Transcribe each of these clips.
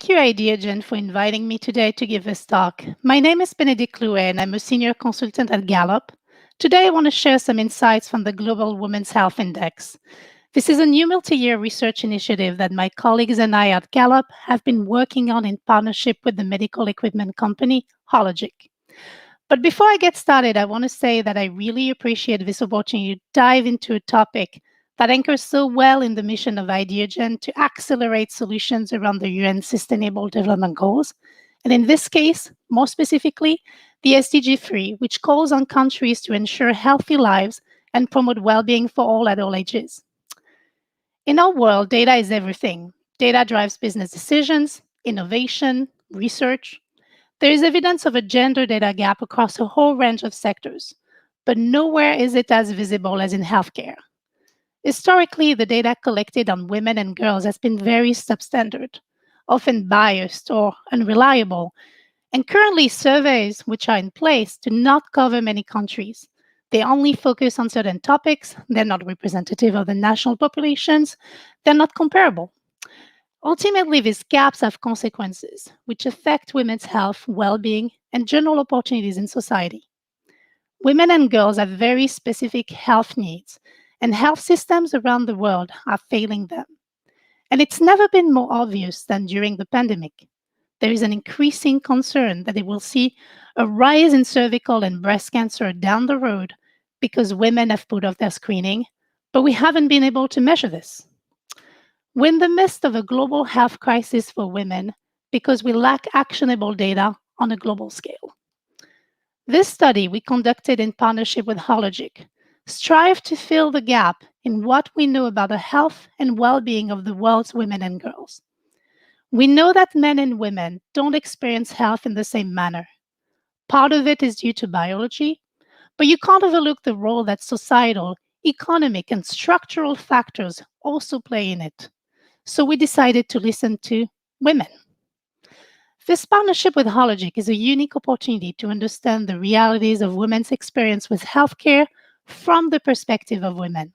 Thank you, Ideagen, for inviting me today to give this talk. My name is Benedicte Clouet, and I'm a senior consultant at Gallup. Today, I want to share some insights from the Global Women's Health Index. This is a new multi-year research initiative that my colleagues and I at Gallup have been working on in partnership with the medical equipment company, Hologic. But before I get started, I want to say that I really appreciate this opportunity to dive into a topic that anchors so well in the mission of Ideagen to accelerate solutions around the UN Sustainable Development Goals, and in this case, more specifically, the SDG 3, which calls on countries to ensure healthy lives and promote well-being for all at all ages. In our world, data is everything. Data drives business decisions, innovation, research. There is evidence of a gender data gap across a whole range of sectors, but nowhere is it as visible as in healthcare. Historically, the data collected on women and girls has been very substandard, often biased or unreliable, and currently surveys which are in place do not cover many countries. They only focus on certain topics, they're not representative of the national populations, they're not comparable. Ultimately, these gaps have consequences which affect women's health, well-being, and general opportunities in society. Women and girls have very specific health needs, and health systems around the world are failing them. And it's never been more obvious than during the pandemic. There is an increasing concern that they will see a rise in cervical and breast cancer down the road because women have put off their screening, but we haven't been able to measure this. We're in the midst of a global health crisis for women because we lack actionable data on a global scale. This study we conducted in partnership with Hologic strive to fill the gap in what we know about the health and well-being of the world's women and girls. We know that men and women don't experience health in the same manner. Part of it is due to biology, but you can't overlook the role that societal, economic, and structural factors also play in it. So we decided to listen to women. This partnership with Hologic is a unique opportunity to understand the realities of women's experience with healthcare from the perspective of women.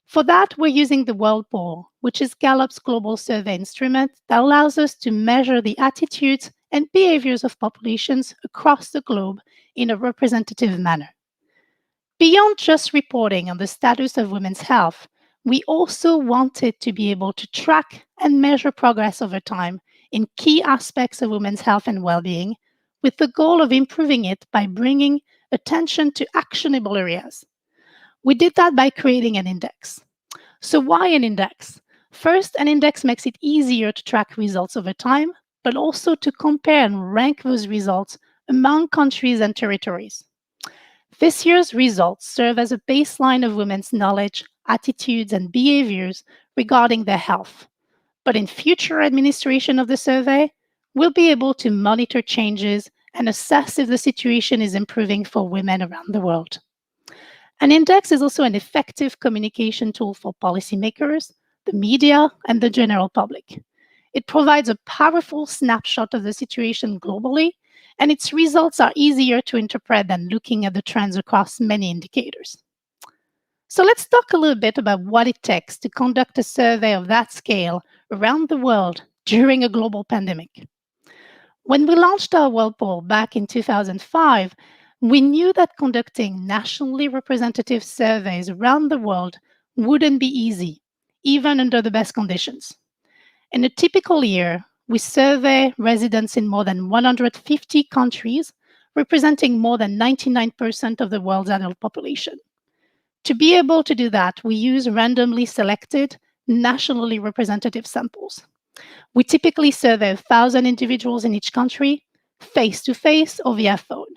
For that, we're using the World Poll, which is Gallup's global survey instrument that allows us to measure the attitudes and behaviors of populations across the globe in a representative manner. Beyond just reporting on the status of women's health, we also wanted to be able to track and measure progress over time in key aspects of women's health and well-being, with the goal of improving it by bringing attention to actionable areas. We did that by creating an index. So why an index? First, an index makes it easier to track results over time, but also to compare and rank those results among countries and territories. This year's results serve as a baseline of women's knowledge, attitudes, and behaviors regarding their health. But in future administration of the survey, we'll be able to monitor changes and assess if the situation is improving for women around the world. An index is also an effective communication tool for policymakers, the media, and the general public. It provides a powerful snapshot of the situation globally, and its results are easier to interpret than looking at the trends across many indicators. So let's talk a little bit about what it takes to conduct a survey of that scale around the world during a global pandemic. When we launched our World Poll back in 2005, we knew that conducting nationally representative surveys around the world wouldn't be easy, even under the best conditions. In a typical year, we survey residents in more than 150 countries, representing more than 99% of the world's adult population. To be able to do that, we use randomly selected, nationally representative samples. We typically survey 1,000 individuals in each country, face-to-face or via phone,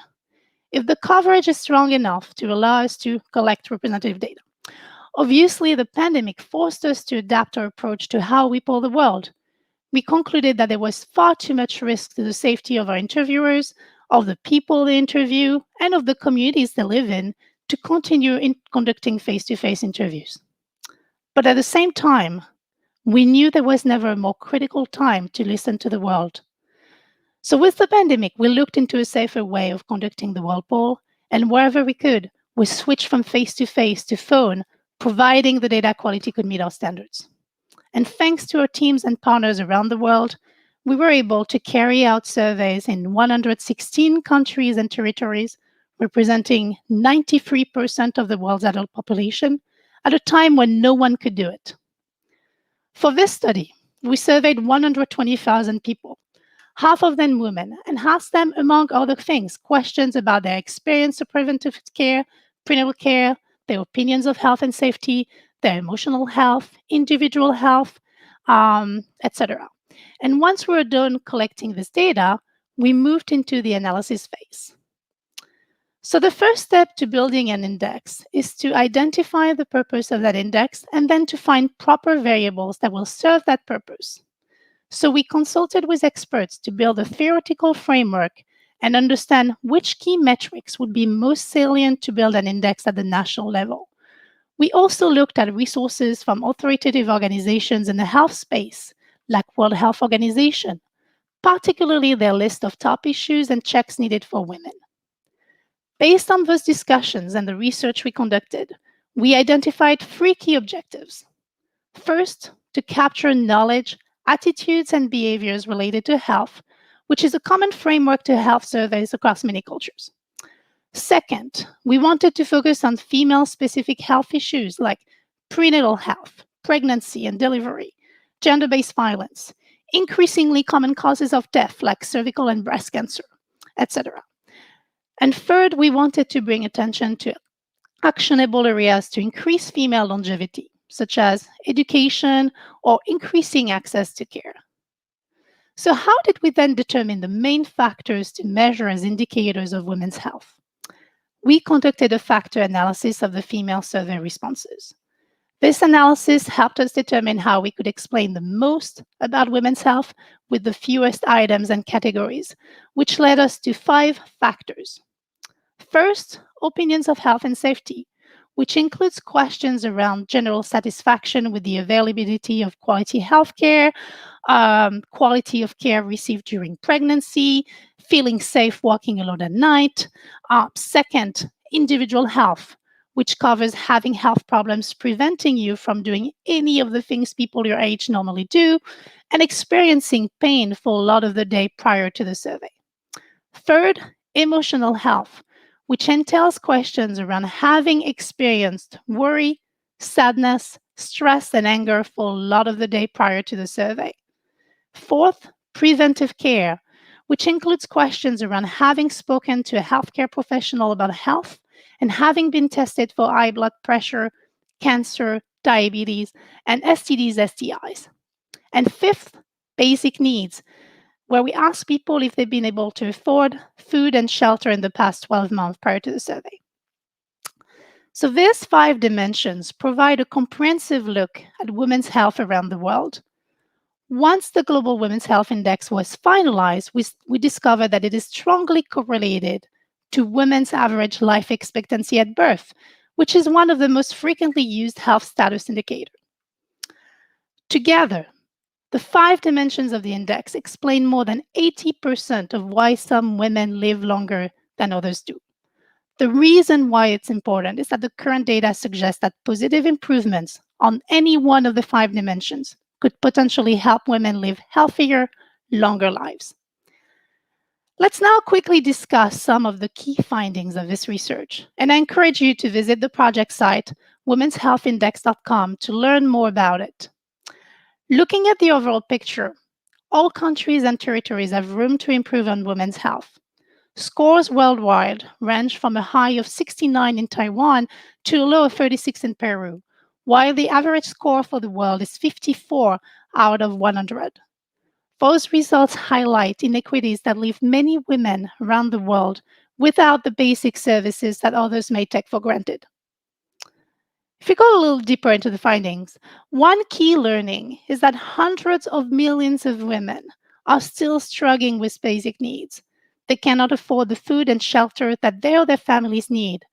if the coverage is strong enough to allow us to collect representative data. Obviously, the pandemic forced us to adapt our approach to how we poll the world. We concluded that there was far too much risk to the safety of our interviewers, of the people they interview, and of the communities they live in to continue conducting face-to-face interviews. But at the same time, we knew there was never a more critical time to listen to the world. So with the pandemic, we looked into a safer way of conducting the World Poll, and wherever we could, we switched from face-to-face to phone, providing the data quality could meet our standards. And thanks to our teams and partners around the world, we were able to carry out surveys in 116 countries and territories, representing 93% of the world's adult population, at a time when no one could do it. For this study, we surveyed 120,000 people, half of them women, and asked them, among other things, questions about their experience of preventive care, prenatal care, their opinions of health and safety, their emotional health, individual health, etc. And once we were done collecting this data, we moved into the analysis phase. So the first step to building an index is to identify the purpose of that index and then to find proper variables that will serve that purpose. So we consulted with experts to build a theoretical framework and understand which key metrics would be most salient to build an index at the national level. We also looked at resources from authoritative organizations in the health space, like World Health Organization, particularly their list of top issues and checks needed for women. Based on those discussions and the research we conducted, we identified 3 key objectives. First, to capture knowledge, attitudes, and behaviors related to health, which is a common framework to health surveys across many cultures. Second, we wanted to focus on female-specific health issues like prenatal health, pregnancy and delivery, gender-based violence, increasingly common causes of death like cervical and breast cancer, etc. And third, we wanted to bring attention to actionable areas to increase female longevity, such as education or increasing access to care. So how did we then determine the main factors to measure as indicators of women's health? We conducted a factor analysis of the female survey responses. This analysis helped us determine how we could explain the most about women's health with the fewest items and categories, which led us to 5 factors. First, opinions of health and safety, which includes questions around general satisfaction with the availability of quality healthcare, quality of care received during pregnancy, feeling safe walking alone at night. Second, individual health, which covers having health problems preventing you from doing any of the things people your age normally do, and experiencing pain for a lot of the day prior to the survey. Third, emotional health, which entails questions around having experienced worry, sadness, stress, and anger for a lot of the day prior to the survey. Fourth, preventive care, which includes questions around having spoken to a healthcare professional about health and having been tested for high blood pressure, cancer, diabetes, and STDs, STIs. And fifth, basic needs, where we ask people if they've been able to afford food and shelter in the past 12 months prior to the survey. So these 5 dimensions provide a comprehensive look at women's health around the world. Once the Global Women's Health Index was finalized, we discovered that it is strongly correlated to women's average life expectancy at birth, which is one of the most frequently used health status indicators. Together, the 5 dimensions of the index explain more than 80% of why some women live longer than others do. The reason why it's important is that the current data suggests that positive improvements on any one of the 5 dimensions could potentially help women live healthier, longer lives. Let's now quickly discuss some of the key findings of this research, and I encourage you to visit the project site, womenshealthindex.com, to learn more about it. Looking at the overall picture, all countries and territories have room to improve on women's health. Scores worldwide range from a high of 69 in Taiwan to a low of 36 in Peru, while the average score for the world is 54 out of 100. Those results highlight inequities that leave many women around the world without the basic services that others may take for granted. If we go a little deeper into the findings, one key learning is that hundreds of millions of women are still struggling with basic needs. They cannot afford the food and shelter that they or their families need.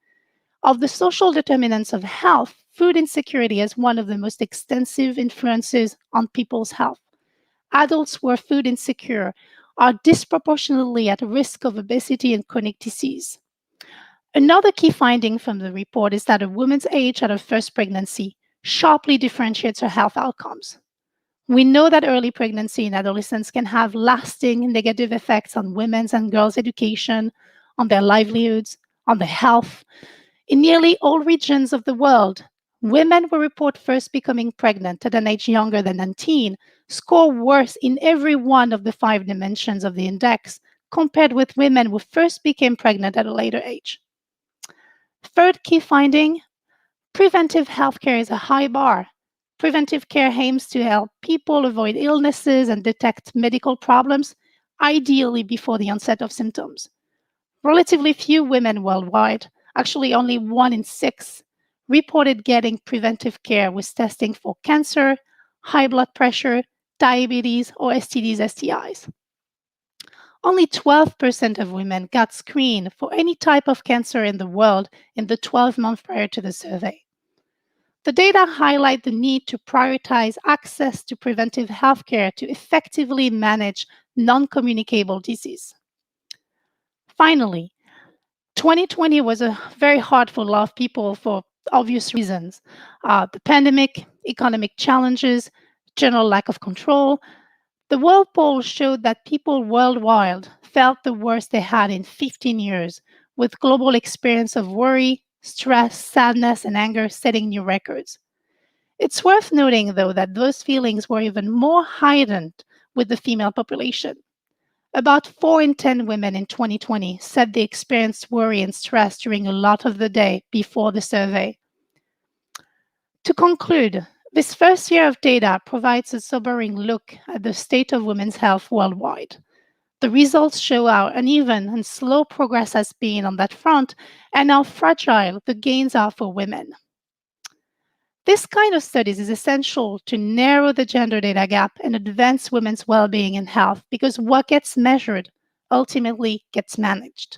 Of the social determinants of health, food insecurity is one of the most extensive influences on people's health. Adults who are food insecure are disproportionately at risk of obesity and chronic disease. Another key finding from the report is that a woman's age at her first pregnancy sharply differentiates her health outcomes. We know that early pregnancy in adolescence can have lasting negative effects on women's and girls' education, on their livelihoods, on their health. In nearly all regions of the world, women who report first becoming pregnant at an age younger than 19 score worse in every one of the 5 dimensions of the index compared with women who first became pregnant at a later age. Third key finding: preventive healthcare is a high bar. Preventive care aims to help people avoid illnesses and detect medical problems, ideally before the onset of symptoms. Relatively few women worldwide, actually only 1 in 6, reported getting preventive care with testing for cancer, high blood pressure, diabetes, or STDs, STIs. Only 12% of women got screened for any type of cancer in the world in the 12 months prior to the survey. The data highlight the need to prioritize access to preventive healthcare to effectively manage non-communicable disease. Finally, 2020 was very hard for a lot of people for obvious reasons. The pandemic, economic challenges, general lack of control. The World Poll showed that people worldwide felt the worst they had in 15 years, with global experience of worry, stress, sadness, and anger setting new records. It's worth noting, though, that those feelings were even more heightened with the female population. About 4 in 10 women in 2020 said they experienced worry and stress during a lot of the day before the survey. To conclude, this first year of data provides a sobering look at the state of women's health worldwide. The results show how uneven and slow progress has been on that front and how fragile the gains are for women. This kind of studies is essential to narrow the gender data gap and advance women's well-being and health, because what gets measured ultimately gets managed.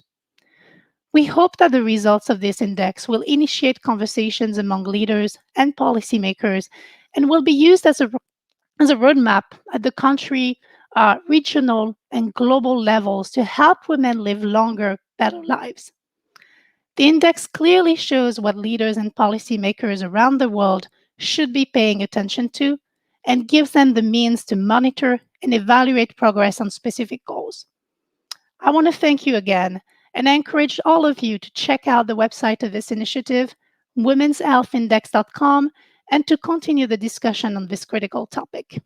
We hope that the results of this index will initiate conversations among leaders and policymakers and will be used as a roadmap at the country, regional, and global levels to help women live longer, better lives. The index clearly shows what leaders and policymakers around the world should be paying attention to and gives them the means to monitor and evaluate progress on specific goals. I want to thank you again, and I encourage all of you to check out the website of this initiative, womenshealthindex.com, and to continue the discussion on this critical topic.